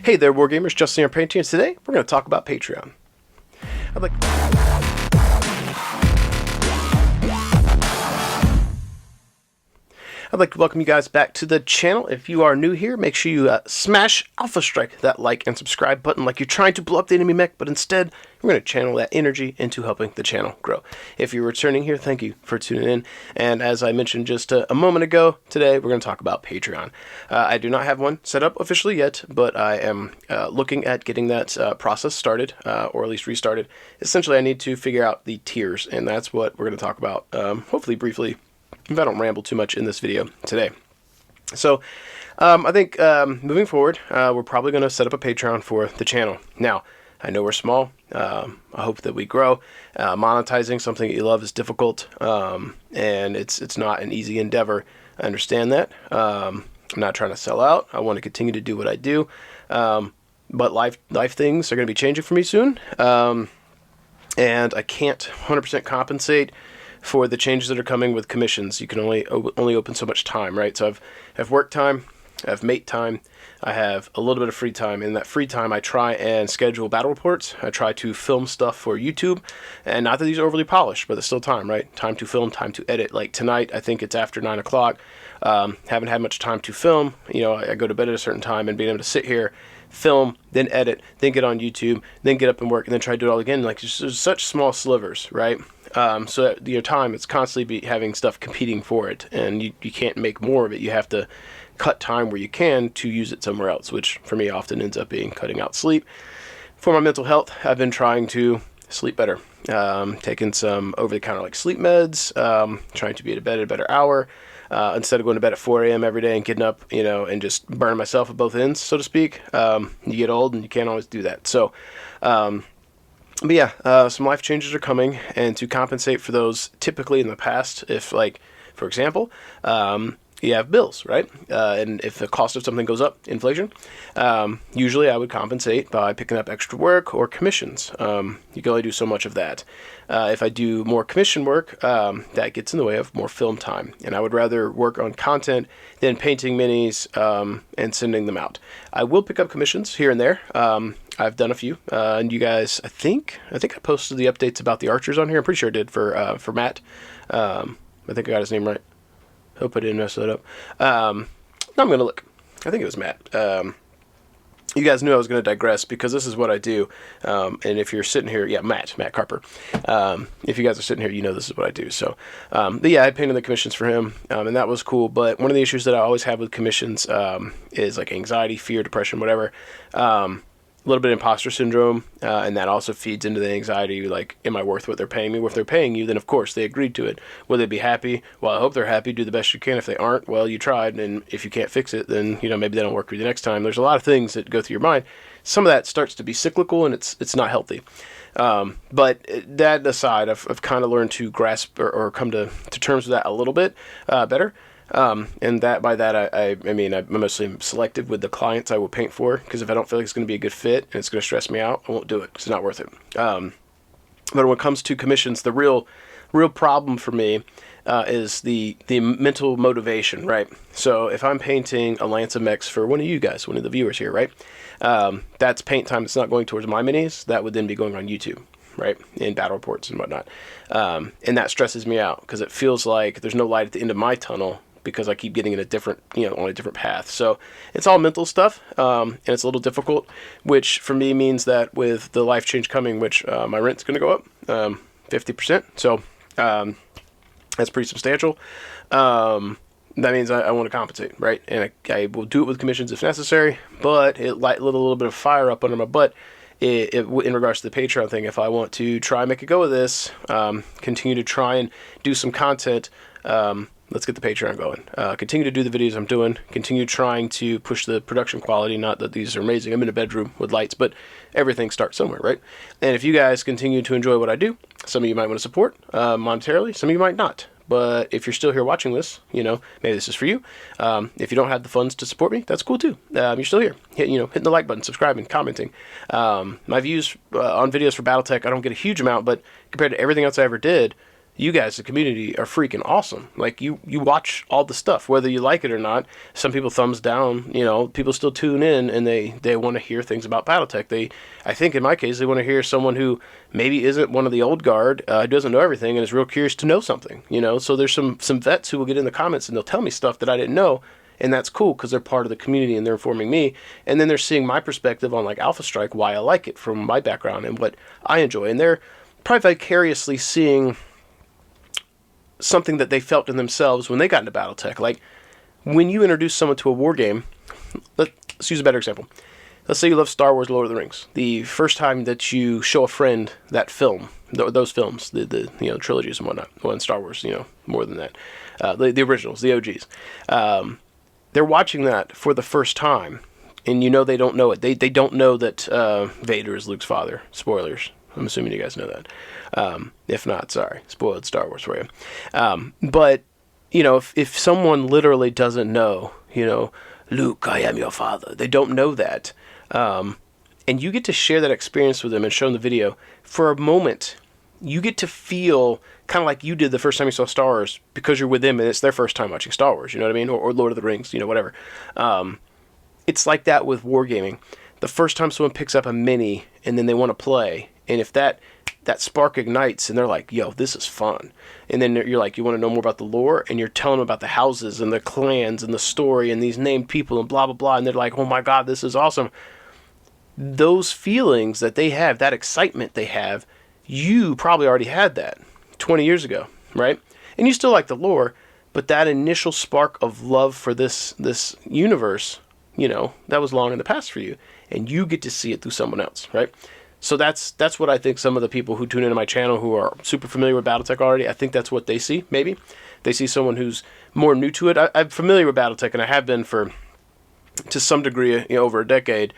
Hey there, Wargamers, Justin here painting, and today we're going to talk about Patreon. I'd like I'd like to welcome you guys back to the channel. If you are new here, make sure you smash Alpha Strike that like and subscribe button like you're trying to blow up the enemy mech, but instead we're going to channel that energy into helping the channel grow. If you're returning here, thank you for tuning in. And as I mentioned just a moment ago, today we're going to talk about Patreon. I do not have one set up officially yet, but I am looking at getting that process started, or at least restarted. Essentially, I need to figure out the tiers, and that's what we're going to talk about, hopefully briefly, if I don't ramble too much in this video today. So I think moving forward, we're probably going to set up a Patreon for the channel. Now, I know we're small. I hope that we grow. Monetizing something that you love is difficult, and it's not an easy endeavor. I understand that. I'm not trying to sell out. I want to continue to do what I do, but life things are going to be changing for me soon, and I can't 100% compensate for the changes that are coming with commissions. You can only open so much time, right? So I have work time, I have mate time, I have a little bit of free time. In that free time, I try and schedule battle reports. I try to film stuff for YouTube, and not that these are overly polished, but there's still time, right? Time to film, time to edit. Like tonight, I think it's after 9 o'clock. Haven't had much time to film. You know, I go to bed at a certain time, and being able to sit here, film, then edit, then get on YouTube, then get up and work, and then try to do it all again. Like there's such small slivers, right? So that your time, it's constantly having stuff competing for it, and you can't make more of it. You have to cut time where you can to use it somewhere else, which for me often ends up being cutting out sleep. For my mental health, I've been trying to sleep better, taking some over-the-counter like sleep meds, trying to be to bed at a better hour, instead of going to bed at 4 a.m. every day and getting up, you know, and just burning myself at both ends, so to speak. You get old and you can't always do that. So, but yeah, some life changes are coming, and to compensate for those, typically in the past, if like, for example, you have bills, right? And if the cost of something goes up, inflation, usually I would compensate by picking up extra work or commissions. You can only do so much of that. If I do more commission work, that gets in the way of more film time. And I would rather work on content than painting minis and sending them out. I will pick up commissions here and there. I've done a few, and you guys, I think I posted the updates about the archers on here. I'm pretty sure I did for Matt. I think I got his name right. Hope I didn't mess that up. Now I'm going to look. I think it was Matt. You guys knew I was going to digress because this is what I do. And if you're sitting here, yeah, Matt Carper. If you guys are sitting here, you know this is what I do. So, but yeah, I painted the commissions for him, and that was cool. But one of the issues that I always have with commissions is like anxiety, fear, depression, whatever. A little bit of imposter syndrome, and that also feeds into the anxiety, like, am I worth what they're paying me? Well, if they're paying you, then of course they agreed to it. Will they be happy? Well, I hope they're happy. Do the best you can. If they aren't, well, you tried, and if you can't fix it, then, you know, maybe they don't work with you next time. There's a lot of things that go through your mind. Some of that starts to be cyclical, and it's not healthy. But that aside, I've kind of learned to grasp or come to terms with that a little bit better. And that by that, I mean, I'm mostly selective with the clients I will paint for, because if I don't feel like it's going to be a good fit and it's going to stress me out, I won't do it because it's not worth it. But when it comes to commissions, the real problem for me is the mental motivation, right? So if I'm painting a Lance of Mechs for one of you guys, one of the viewers here, right? That's paint time that's not going towards my minis. That would then be going on YouTube, right, in battle reports and whatnot. And that stresses me out because it feels like there's no light at the end of my tunnel, because I keep getting in a different, on a different path. So it's all mental stuff, and it's a little difficult, which for me means that with the life change coming, which my rent's going to go up 50%. So that's pretty substantial. That means I want to compensate, right? And I will do it with commissions if necessary, but it lit a little bit of fire up under my butt in regards to the Patreon thing. If I want to try and make a go of this, continue to try and do some content, let's get the Patreon going. Continue to do the videos I'm doing. Continue trying to push the production quality. Not that these are amazing. I'm in a bedroom with lights, but everything starts somewhere, right? And if you guys continue to enjoy what I do, some of you might want to support monetarily. Some of you might not. But if you're still here watching this, maybe this is for you. If you don't have the funds to support me, that's cool too. You're still here. Hitting the like button, subscribing, commenting. My views on videos for Battletech, I don't get a huge amount, but compared to everything else I ever did, you guys, the community, are freaking awesome. Like, you watch all the stuff, whether you like it or not. Some people thumbs down, people still tune in, and they want to hear things about Battletech. I think in my case, they want to hear someone who maybe isn't one of the old guard, doesn't know everything, and is real curious to know something, So there's some vets who will get in the comments, and they'll tell me stuff that I didn't know, and that's cool, because they're part of the community, and they're informing me, and then they're seeing my perspective on, like, Alpha Strike, why I like it from my background, and what I enjoy, and they're probably vicariously seeing something that they felt in themselves when they got into Battletech. Like, when you introduce someone to a war game, let's use a better example. Let's say you love Star Wars, Lord of the Rings. The first time that you show a friend that film, those films, the trilogies and whatnot, well, in Star Wars, more than that, the originals, the OGs, they're watching that for the first time, and they don't know it. They don't know that Vader is Luke's father. Spoilers. I'm assuming you guys know that. If not, sorry. Spoiled Star Wars for you. But, if someone literally doesn't know, Luke, I am your father. They don't know that. And you get to share that experience with them and show them the video. For a moment, you get to feel kind of like you did the first time you saw Star Wars, because you're with them and it's their first time watching Star Wars, you know what I mean? Or Lord of the Rings, whatever. It's like that with wargaming. The first time someone picks up a mini and then they want to play, and if that spark ignites and they're like, yo, this is fun. And then you're like, you want to know more about the lore? And you're telling them about the houses and the clans and the story and these named people and blah, blah, blah. And they're like, oh my God, this is awesome. Those feelings that they have, that excitement they have, you probably already had that 20 years ago, right? And you still like the lore, but that initial spark of love for this universe, that was long in the past for you. And you get to see it through someone else, right? So that's what I think some of the people who tune into my channel who are super familiar with Battletech already, I think that's what they see, maybe. They see someone who's more new to it. I'm familiar with Battletech, and I have been to some degree, over a decade,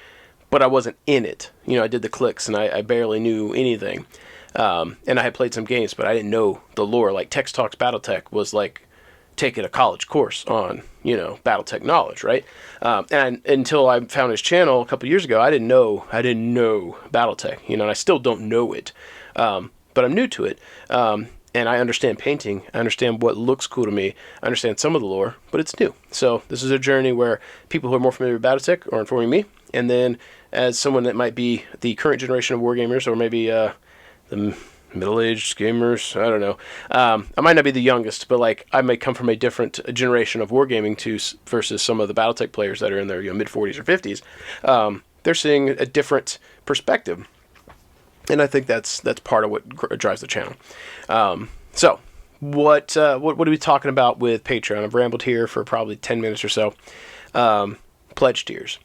but I wasn't in it. I did the clicks, and I barely knew anything. And I had played some games, but I didn't know the lore. Like, Tex Talks Battletech was like taking a college course on, Battletech knowledge, right? And until I found his channel a couple years ago, I didn't know Battletech, and I still don't know it. But I'm new to it. And I understand painting. I understand what looks cool to me. I understand some of the lore, but it's new. So this is a journey where people who are more familiar with Battletech are informing me. And then as someone that might be the current generation of wargamers, or maybe the middle-aged gamers, I don't know. I might not be the youngest, but like I might come from a different generation of wargaming versus some of the Battletech players that are in their mid-40s or 50s. They're seeing a different perspective, and I think that's part of what drives the channel. So what are we talking about with Patreon? I've rambled here for probably 10 minutes or so. Pledge tiers.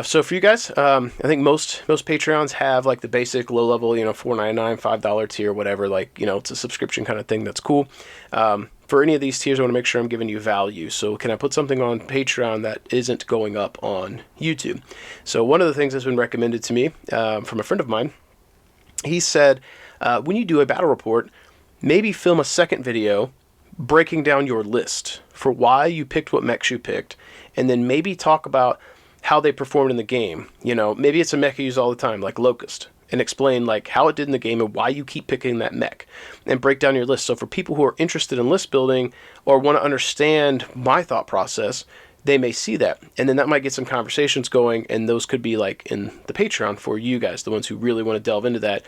So for you guys, I think most Patreons have like the basic low level, $4.99, $5 tier, whatever, like, it's a subscription kind of thing. That's cool. For any of these tiers, I want to make sure I'm giving you value. So can I put something on Patreon that isn't going up on YouTube? So one of the things that's been recommended to me, from a friend of mine, he said, when you do a battle report, maybe film a second video breaking down your list for why you picked what mechs you picked, and then maybe talk about how they performed in the game. Maybe it's a mech you use all the time, like Locust, and explain like how it did in the game and why you keep picking that mech, and break down your list. So for people who are interested in list building or want to understand my thought process, they may see that, and then that might get some conversations going, and those could be like in the Patreon for you guys, the ones who really want to delve into that.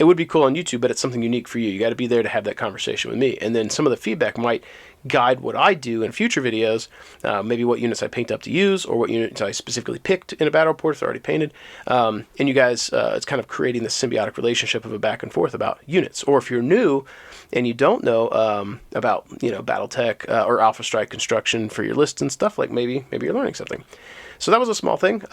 It would be cool on YouTube, but it's something unique for you. You got to be there to have that conversation with me. And then some of the feedback might guide what I do in future videos, maybe what units I paint up to use, or what units I specifically picked in a battle report if they're already painted. And you guys, it's kind of creating this symbiotic relationship of a back and forth about units. Or if you're new and you don't know about Battletech or Alpha Strike construction for your lists and stuff, like maybe you're learning something. So that was a small thing.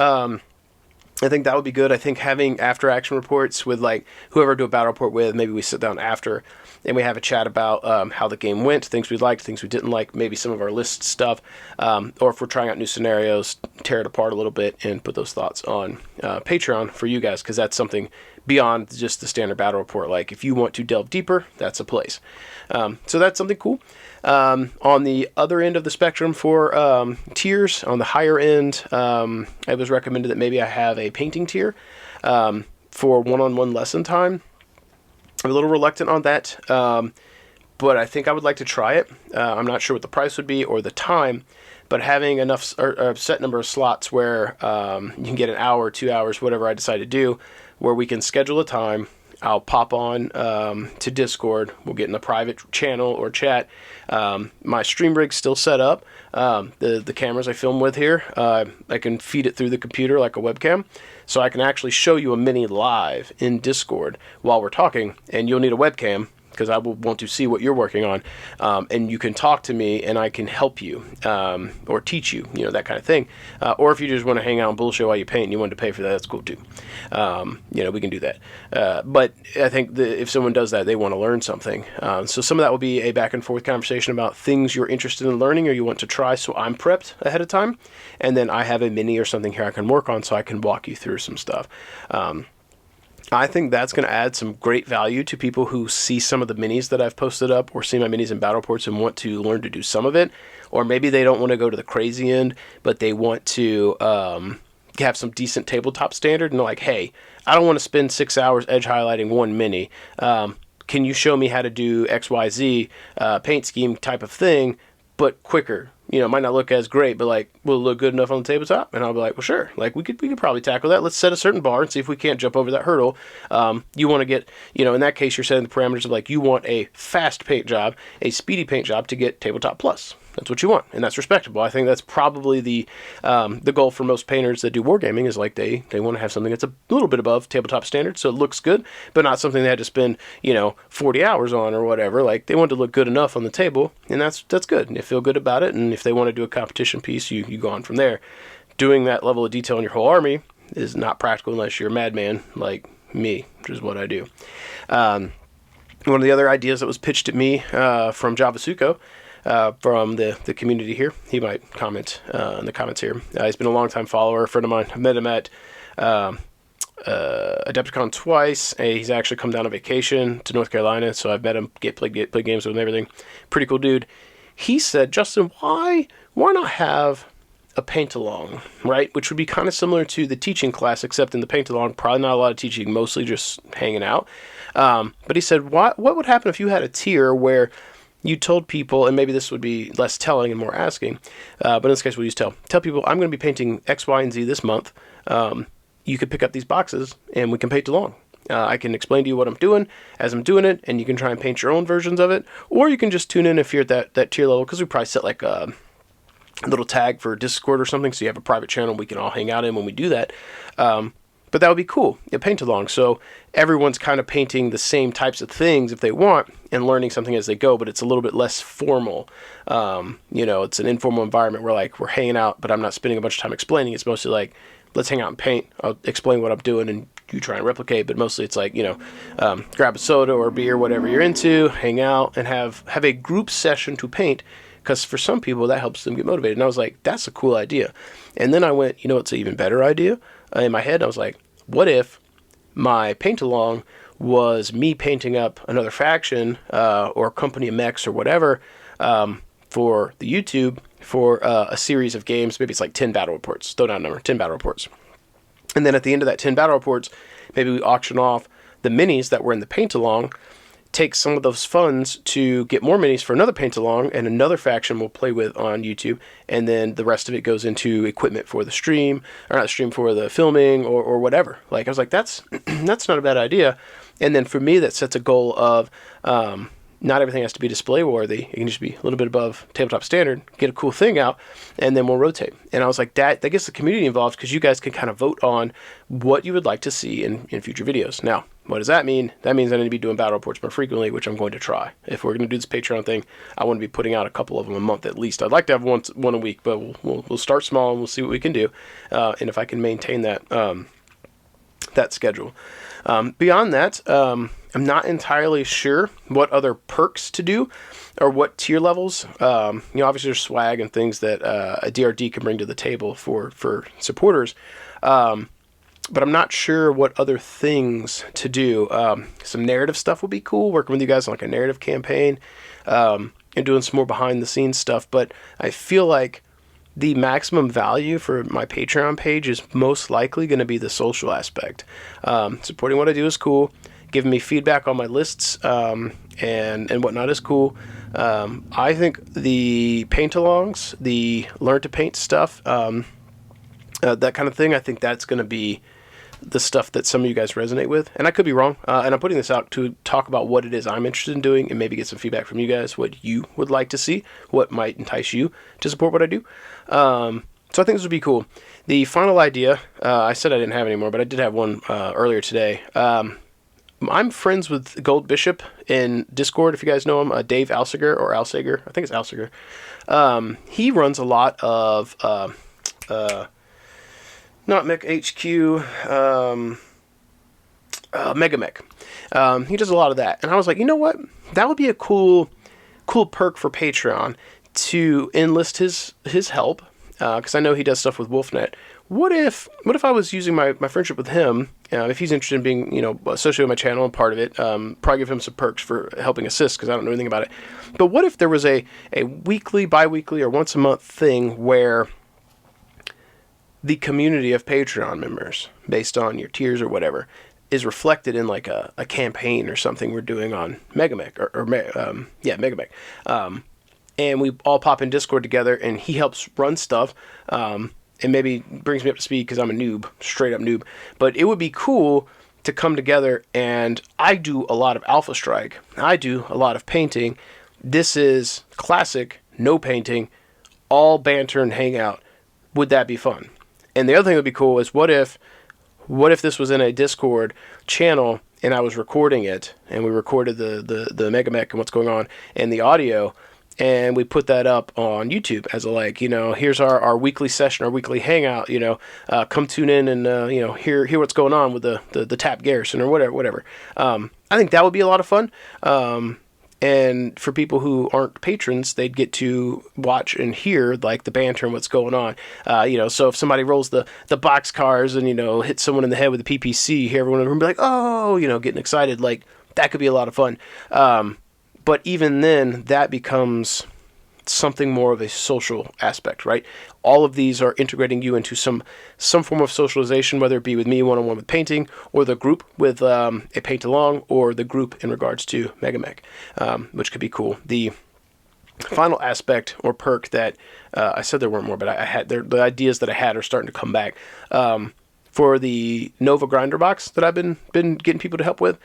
I think that would be good. I think having after action reports with like whoever I do a battle report with, maybe we sit down after and we have a chat about how the game went, things we liked, things we didn't like, maybe some of our list stuff, or if we're trying out new scenarios, tear it apart a little bit and put those thoughts on Patreon for you guys, because that's something beyond just the standard battle report. Like if you want to delve deeper, that's a place. So that's something cool. On the other end of the spectrum for tiers, on the higher end, it was recommended that maybe I have a painting tier for one-on-one lesson time. I'm a little reluctant on that, but I think I would like to try it. I'm not sure what the price would be or the time, but having enough or a set number of slots where you can get an hour, 2 hours, whatever I decide to do, where we can schedule a time. I'll pop on to Discord. We'll get in a private channel or chat. My stream rig's still set up. The cameras I film with here, I can feed it through the computer like a webcam. So I can actually show you a mini live in Discord while we're talking. And you'll need a webcam, because I will want to see what you're working on, and you can talk to me and I can help you or teach you, that kind of thing. Or if you just want to hang out and bullshit while you paint and you want to pay for that, that's cool too. We can do that. But I think if someone does that, they want to learn something. So some of that will be a back and forth conversation about things you're interested in learning or you want to try, so I'm prepped ahead of time. And then I have a mini or something here I can work on so I can walk you through some stuff. I think that's going to add some great value to people who see some of the minis that I've posted up or see my minis in battle reports and want to learn to do some of it. Or maybe they don't want to go to the crazy end, but they want to have some decent tabletop standard. And they're like, hey, I don't want to spend 6 hours edge highlighting one mini. Can you show me how to do XYZ paint scheme type of thing, but quicker? It might not look as great, but will it look good enough on the tabletop? And I'll be like, well, sure. We could probably tackle that. Let's set a certain bar and see if we can't jump over that hurdle. You want to get, in that case, you're setting the parameters of you want a fast paint job, a speedy paint job to get tabletop plus. That's what you want, and that's respectable. I think that's probably the goal for most painters that do wargaming is they want to have something that's a little bit above tabletop standard, so it looks good, but not something they had to spend 40 hours on or whatever. They want to look good enough on the table, and that's good. And they feel good about it, and if they want to do a competition piece, you go on from there. Doing that level of detail in your whole army is not practical unless you're a madman like me, which is what I do. One of the other ideas that was pitched at me from Javasuko, from the community here. He might comment in the comments here. He's been a long-time follower, a friend of mine. I met him at Adepticon twice. He's actually come down on vacation to North Carolina, so I've met him, play games with him and everything. Pretty cool dude. He said, Justin, why not have a paint-along, right? Which would be kind of similar to the teaching class, except in the paint-along, probably not a lot of teaching, mostly just hanging out. But he said, what would happen if you had a tier where you told people, and maybe this would be less telling and more asking, but in this case we'll use tell people, I'm going to be painting X, Y, and Z this month. You could pick up these boxes and we can paint along. I can explain to you what I'm doing as I'm doing it, and you can try and paint your own versions of it, or you can just tune in if you're at that tier level, because we probably set a little tag for Discord or something, so you have a private channel we can all hang out in when we do that. But that would be cool, a paint along. So everyone's kind of painting the same types of things if they want and learning something as they go, but it's a little bit less formal. It's an informal environment where we're hanging out, but I'm not spending a bunch of time explaining. It's mostly let's hang out and paint. I'll explain what I'm doing and you try and replicate, but mostly it's grab a soda or a beer, whatever you're into, hang out and have a group session to paint, because for some people that helps them get motivated. And I was like, that's a cool idea. And then I went, it's an even better idea in my head. I was like, what if my paint along was me painting up another faction or company of mechs or whatever for the YouTube for a series of games? Maybe it's 10 battle reports, throw down a number, 10 battle reports. And then at the end of that 10 battle reports, maybe we auction off the minis that were in the paint along, take some of those funds to get more minis for another paint along and another faction we'll play with on YouTube, and then the rest of it goes into equipment for the stream, or not the stream, for the filming or whatever. I was like, that's not a bad idea. And then for me, that sets a goal of not everything has to be display worthy. It can just be a little bit above tabletop standard, get a cool thing out, and then we'll rotate. And I was like, that gets the community involved, because you guys can kind of vote on what you would like to see in future videos. Now, what does that mean? That means I need to be doing battle reports more frequently, which I'm going to try. If we're going to do this Patreon thing, I want to be putting out a couple of them a month at least. I'd like to have one a week, but we'll start small and we'll see what we can do. And if I can maintain that schedule. Beyond that, I'm not entirely sure what other perks to do or what tier levels. Obviously there's swag and things that a DRD can bring to the table for supporters. But I'm not sure what other things to do. Some narrative stuff would be cool, working with you guys on a narrative campaign, and doing some more behind the scenes stuff. But I feel like the maximum value for my Patreon page is most likely going to be the social aspect. Supporting what I do is cool. giving me feedback on my lists and whatnot is cool. I think the paint-alongs, the learn to paint stuff, that kind of thing, I think that's going to be the stuff that some of you guys resonate with. And I could be wrong. And I'm putting this out to talk about what it is I'm interested in doing and maybe get some feedback from you guys, what you would like to see, what might entice you to support what I do. So I think this would be cool. The final idea, I said I didn't have any more, but I did have one earlier today. I'm friends with Gold Bishop in Discord, if you guys know him, Dave Alsager, or Alsager. I think it's Alsager. He runs a lot of, not Mech HQ, Mega Mech. He does a lot of that. And I was like, you know what? That would be a cool perk for Patreon to enlist his help. Because I know he does stuff with WolfNet. What if I was using my friendship with him, if he's interested in being, associated with my channel and part of it, probably give him some perks for helping assist, because I don't know anything about it. But what if there was a weekly, bi-weekly, or once a month thing where the community of Patreon members, based on your tiers or whatever, is reflected in like a campaign or something we're doing on Megamech, Megamech. And we all pop in Discord together, and he helps run stuff, and maybe brings me up to speed because I'm a noob, straight up noob. But it would be cool to come together, and I do a lot of Alpha Strike. I do a lot of painting. This is classic, no painting, all banter and hangout. Would that be fun? And the other thing that would be cool is what if this was in a Discord channel and I was recording it, and we recorded the Mega Mech and what's going on and the audio, and we put that up on YouTube as a here's our weekly session, our weekly hangout, come tune in and, hear what's going on with the Tap Garrison or whatever. I think that would be a lot of fun. And for people who aren't patrons, they'd get to watch and hear the banter and what's going on. So if somebody rolls the box cars and, hits someone in the head with a PPC, you hear everyone in the room be like, oh, getting excited. That could be a lot of fun. But even then, that becomes something more of a social aspect, right? All of these are integrating you into some form of socialization, whether it be with me one-on-one with painting, or the group with a paint-along, or the group in regards to Megamech, which could be cool. The final aspect or perk that I said there weren't more, but I had the ideas that I had are starting to come back. For the Nova grinder box that I've been getting people to help with,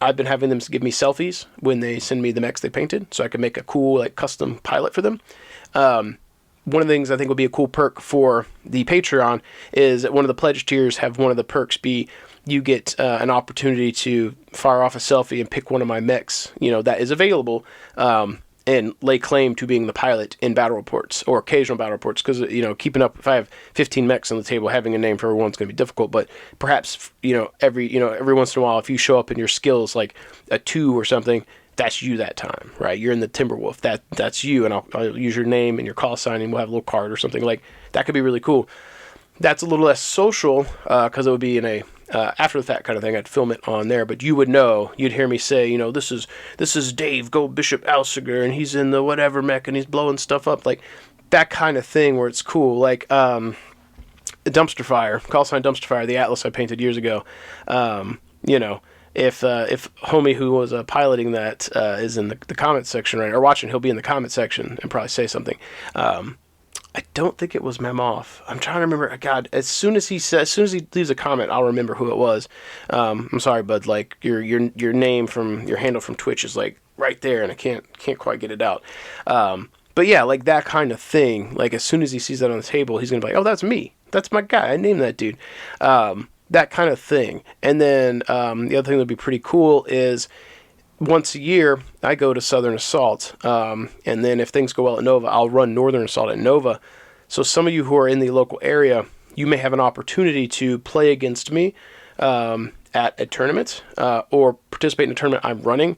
I've been having them give me selfies when they send me the mechs they painted, so I can make a cool custom pilot for them. One of the things I think would be a cool perk for the Patreon is that one of the pledge tiers have one of the perks be you get an opportunity to fire off a selfie and pick one of my mechs, that is available, and lay claim to being the pilot in battle reports or occasional battle reports. Because, keeping up, if I have 15 mechs on the table, having a name for everyone's going to be difficult. But perhaps, every once in a while, if you show up in your skills like a 2 or something, that's you that time, right? You're in the Timberwolf. That's you, and I'll use your name and your call sign, and we'll have a little card or something. That could be really cool. That's a little less social because it would be in a after the fact kind of thing. I'd film it on there, but you would know. You'd hear me say, this is Dave Gold Bishop Alsager, and he's in the whatever mech, and he's blowing stuff up, that kind of thing where it's cool. Dumpster Fire, call sign Dumpster Fire, the Atlas I painted years ago. If homie who was piloting that is in the comment section, right, or watching, he'll be in the comment section and probably say something. I don't think it was Memoff. I'm trying to remember. God, as soon as he leaves a comment, I'll remember who it was. I'm sorry, bud. Your name from your handle from Twitch is right there, and I can't quite get it out. But yeah, that kind of thing. As soon as he sees that on the table, he's gonna be like, "Oh, that's me. That's my guy. I named that dude." That kind of thing. And then the other thing that'd be pretty cool is, once a year, I go to Southern Assault, and then if things go well at Nova, I'll run Northern Assault at Nova. So some of you who are in the local area, you may have an opportunity to play against me at a tournament, or participate in a tournament I'm running.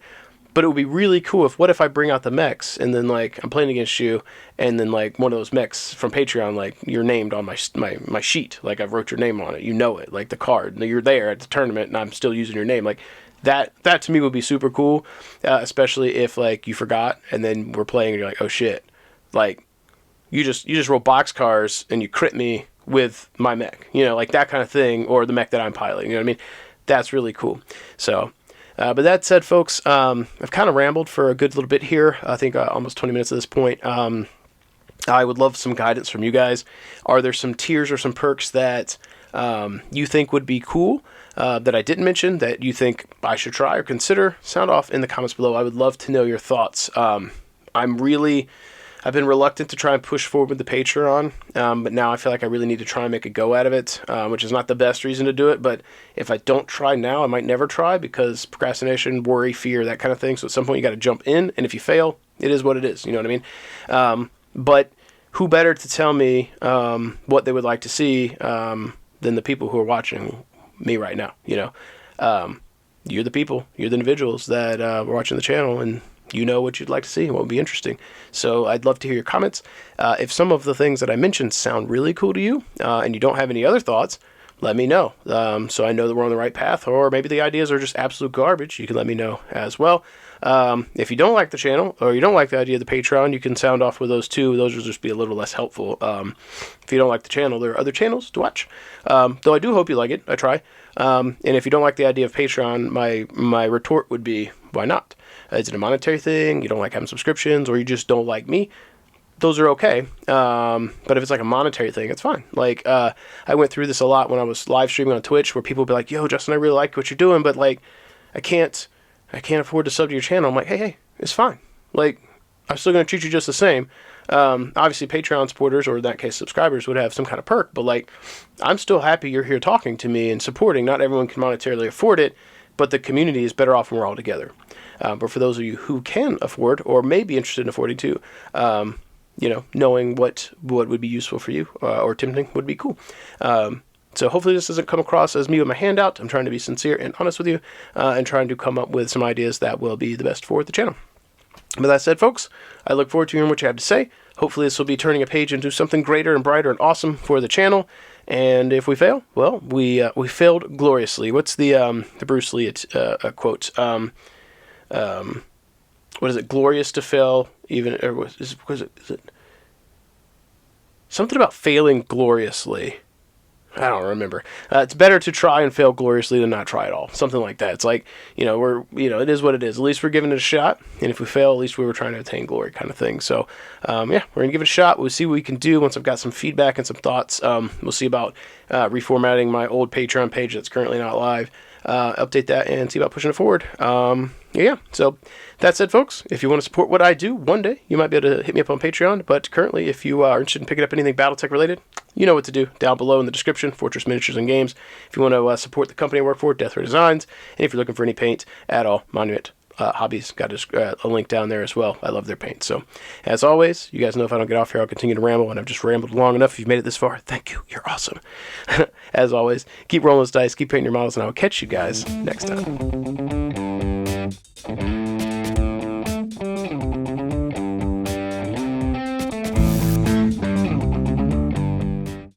But it would be really cool if I bring out the mechs, and then I'm playing against you, and then one of those mechs from Patreon, you're named on my sheet, I've wrote your name on it, it, the card, you're there at the tournament, and I'm still using your name, That to me would be super cool, especially if you forgot and then we're playing and you're like, oh shit, you just roll boxcars and you crit me with my mech, that kind of thing, or the mech that I'm piloting, you know what I mean? that's really cool. So, but that said, folks, I've kind of rambled for a good little bit here. I think almost 20 minutes at this point. I would love some guidance from you guys. Are there some tiers or some perks that you think would be cool that I didn't mention that you think I should try or consider? Sound off in the comments below. I would love to know your thoughts. I've been reluctant to try and push forward with the Patreon, but now I feel like I really need to try and make a go out of it, which is not the best reason to do it, but if I don't try now, I might never try because procrastination, worry, fear, that kind of thing. So at some point you got to jump in, and if you fail, it is what it is. You know what I mean? But who better to tell me what they would like to see than the people who are watching me right now? You know, you're the people, you're the individuals that are watching the channel, and you know what you'd like to see and what would be interesting. So I'd love to hear your comments. If some of the things that I mentioned sound really cool to you and you don't have any other thoughts, let me know so I know that we're on the right path, or maybe the ideas are just absolute garbage. You can let me know as well. If you don't like the channel or you don't like the idea of the Patreon, you can sound off with those too. Those will just be a little less helpful. If you don't like the channel, there are other channels to watch. Though I do hope you like it. I try. And if you don't like the idea of Patreon, my retort would be, why not? Is it a monetary thing? You don't like having subscriptions, or you just don't like me? Those are okay. But if it's like a monetary thing, it's fine. Like, I went through this a lot when I was live streaming on Twitch, where people would be like, yo, Justin, I really like what you're doing, but like, I can't afford to sub to your channel. I'm like, hey, it's fine. Like, I'm still going to treat you just the same. Obviously Patreon supporters, or in that case subscribers, would have some kind of perk, but like, I'm still happy you're here talking to me and supporting. Not everyone can monetarily afford it, but the community is better off when we're all together. But for those of you who can afford, or may be interested in affording too, you know, knowing what would be useful for you or tempting would be cool. So hopefully this doesn't come across as me with my hand out. I'm trying to be sincere and honest with you, and trying to come up with some ideas that will be the best for the channel. But that said, folks, I look forward to hearing what you have to say. Hopefully this will be turning a page into something greater and brighter and awesome for the channel. And if we fail, well, we failed gloriously. What's the Bruce Lee quote? What is it? Glorious to fail, even, or is it something about failing gloriously? I don't remember. It's better to try and fail gloriously than not try at all. Something like that. It's like, you know, it is what it is. At least we're giving it a shot. And if we fail, at least we were trying to attain glory, kind of thing. So, yeah, we're going to give it a shot. We'll see what we can do once I've got some feedback and some thoughts. We'll see about reformatting my old Patreon page that's currently not live. Update that and see about pushing it forward. Yeah, so that said, folks, if you want to support what I do, one day you might be able to hit me up on Patreon. But currently, if you are interested in picking up anything Battletech related, you know what to do. Down below in the description, Fortress Miniatures and Games. If you want to support the company I work for, Death Ray Designs, and if you're looking for any paint at all, Monument Hobbies, got a link down there as well. I love their paint. So, as always, you guys know if I don't get off here, I'll continue to ramble, and I've just rambled long enough. If you've made it this far, thank you. You're awesome. As always, keep rolling those dice, keep painting your models, and I will catch you guys next time.